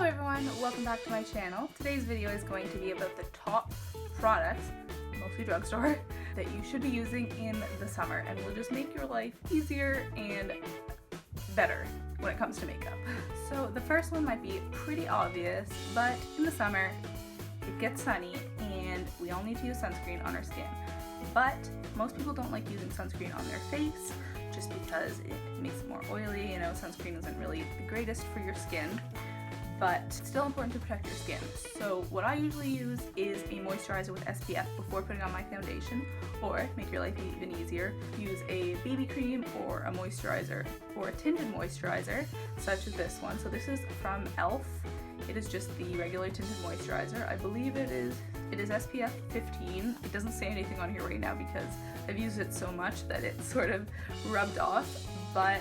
everyone, welcome back to my channel. Today's video is going to be about the top products, mostly drugstore, that you should be using in the summer and will just make your life easier and better when it comes to makeup. So the first one might be pretty obvious, but in the summer it gets sunny and we all need to use sunscreen on our skin. But most people don't like using sunscreen on their face just because it makes it more oily. You know, sunscreen isn't really the greatest for your skin, but it's still important to protect your skin. So what I usually use is a moisturizer with SPF before putting on my foundation, or make your life even easier, use a BB cream or a moisturizer or a tinted moisturizer such as this one. So this is from e.l.f. It is just the regular tinted moisturizer. I believe it is SPF 15. It doesn't say anything on here right now because I've used it so much that it's sort of rubbed off, but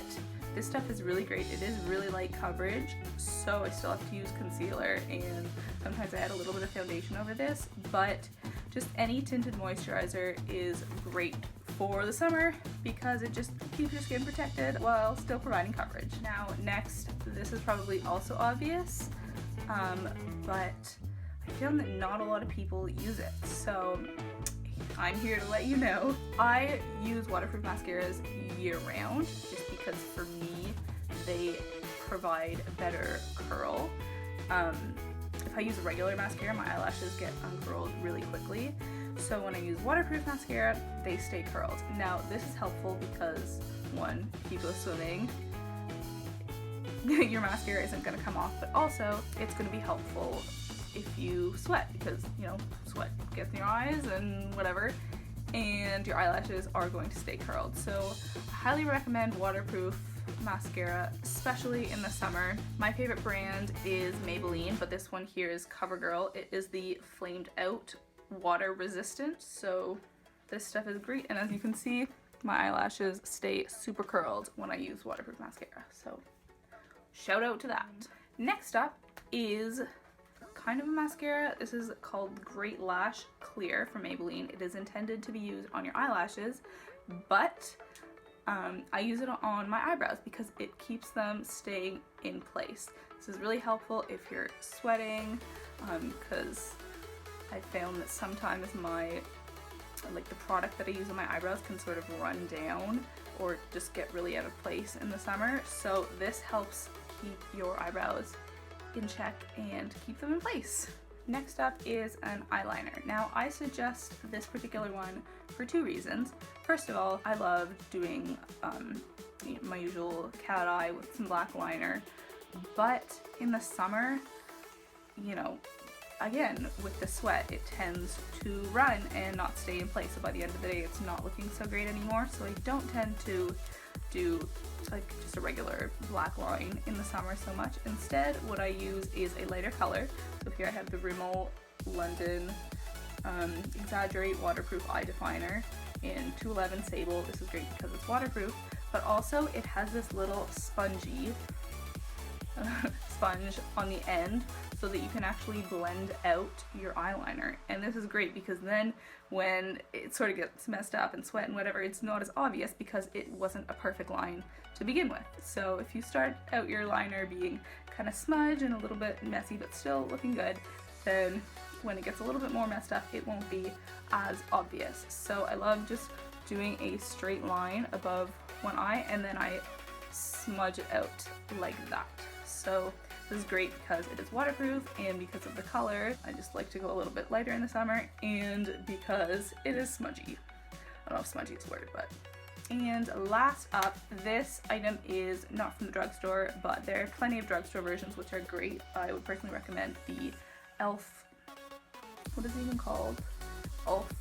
this stuff is really great. It is really light coverage, so I still have to use concealer and sometimes I add a little bit of foundation over this, but just any tinted moisturizer is great for the summer because it just keeps your skin protected while still providing coverage. Now next, this is probably also obvious, but I found that not a lot of people use it, so I'm here to let you know. I use waterproof mascaras year round just because for me they provide a better curl. If I use a regular mascara, my eyelashes get uncurled really quickly, so when I use waterproof mascara they stay curled. Now this is helpful because one, if you go swimming your mascara isn't going to come off, but also it's going to be helpful if you sweat because, you know, sweat gets in your eyes and whatever, and your eyelashes are going to stay curled. So I highly recommend waterproof mascara, especially in the summer. My favorite brand is Maybelline, but this one here is CoverGirl. It is the flamed out water resistant, so this stuff is great, and as you can see my eyelashes stay super curled when I use waterproof mascara, so shout out to that. Next up is kind of a mascara. This is called Great Lash Clear from Maybelline. It is intended to be used on your eyelashes, but I use it on my eyebrows because it keeps them staying in place. This is really helpful if you're sweating, because I found that sometimes the product that I use on my eyebrows can sort of run down or just get really out of place in the summer, so this helps keep your eyebrows in check and keep them in place. Next up is an eyeliner. Now I suggest this particular one for two reasons. First of all, I love doing my usual cat eye with some black liner, but in the summer, you know, again with the sweat it tends to run and not stay in place, so by the end of the day it's not looking so great anymore, so I don't tend to do like just a regular black line in the summer so much. Instead what I use is a lighter color. So here I have the Rimmel London Exaggerate Waterproof Eye Definer in 211 Sable. This is great because it's waterproof, but also it has this little spongy sponge on the end so that you can actually blend out your eyeliner, and this is great because then when it sort of gets messed up and sweat and whatever, it's not as obvious because it wasn't a perfect line to begin with. So if you start out your liner being kind of smudged and a little bit messy but still looking good, then when it gets a little bit more messed up it won't be as obvious. So I love just doing a straight line above one eye and then I smudge it out like that. So this is great because it is waterproof and because of the color. I just like to go a little bit lighter in the summer, and because it is smudgy. I don't know if smudgy is a word, but. And last up, this item is not from the drugstore, but there are plenty of drugstore versions which are great. I would personally recommend the e.l.f. What is it even called? e.l.f.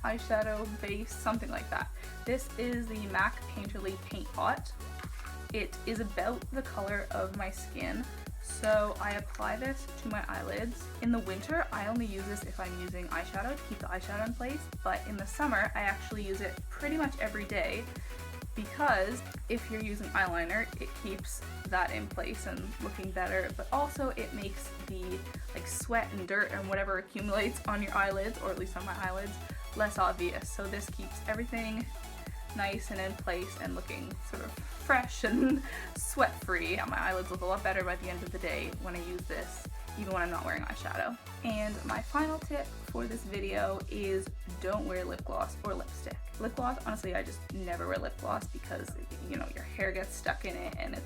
eyeshadow base, something like that. This is the MAC Painterly Paint Pot. It is about the color of my skin, so I apply this to my eyelids. In the winter, I only use this if I'm using eyeshadow to keep the eyeshadow in place, but in the summer, I actually use it pretty much every day because if you're using eyeliner, it keeps that in place and looking better, but also it makes the sweat and dirt and whatever accumulates on your eyelids, or at least on my eyelids, less obvious. So this keeps everything nice and in place and looking sort of fresh and sweat free. My eyelids look a lot better by the end of the day when I use this, even when I'm not wearing eyeshadow. And my final tip for this video is don't wear lip gloss or lipstick. Lip gloss, honestly, I just never wear lip gloss because, you know, your hair gets stuck in it and it's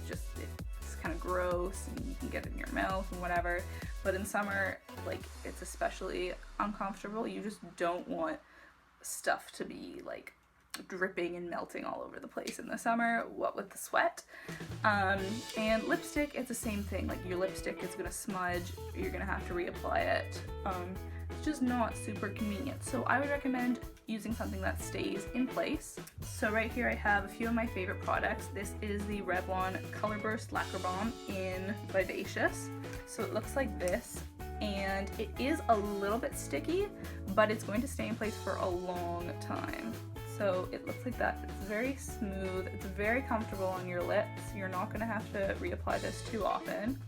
kind of gross and you can get it in your mouth and whatever. But in summer, like, it's especially uncomfortable. You just don't want stuff to be like dripping and melting all over the place in the summer, what with the sweat. And lipstick, it's the same thing. Like, your lipstick is gonna smudge, you're gonna have to reapply it. It's just not super convenient. So I would recommend using something that stays in place. So right here I have a few of my favorite products. This is the Revlon Color Burst Lacquer Balm in Vivacious. So it looks like this, and it is a little bit sticky, but it's going to stay in place for a long time. So it looks like that. It's very smooth, it's very comfortable on your lips. You're not going to have to reapply this too often.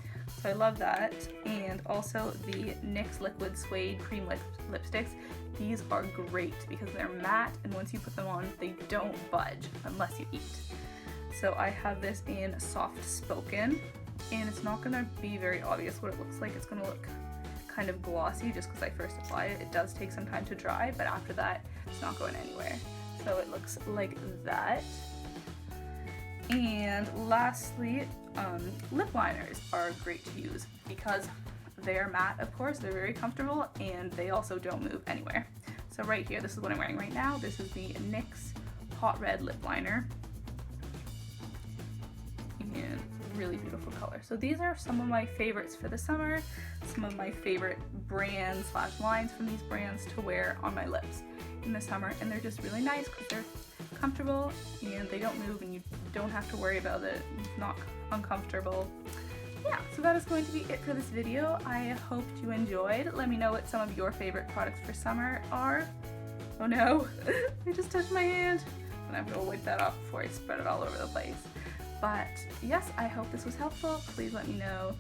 So I love that. And also the NYX Liquid Suede Cream Lipsticks. These are great because they're matte, and once you put them on, they don't budge unless you eat. So I have this in Soft Spoken, and it's not going to be very obvious what it looks like. It's going to look kind of glossy just because I first apply it. It does take some time to dry, but after that, it's not going anywhere. So it looks like that. And lastly, lip liners are great to use because they're matte, of course, they're very comfortable, and they also don't move anywhere. So right here, this is what I'm wearing right now. This is the NYX Hot Red Lip Liner. And really beautiful color. So these are some of my favorites for the summer, some of my favorite brands / lines from these brands to wear on my lips in the summer, and they're just really nice because they're comfortable and they don't move and you don't have to worry about it. It's not uncomfortable. Yeah, so that is going to be it for this video. I hope you enjoyed. Let me know what some of your favorite products for summer are. Oh no, I just touched my hand. And I'm gonna wipe that off before I spread it all over the place. But yes, I hope this was helpful. Please let me know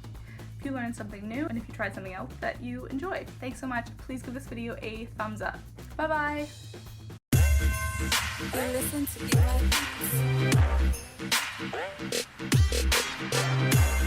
if you learned something new and if you tried something else that you enjoyed. Thanks so much. Please give this video a thumbs up. Bye bye. You listen to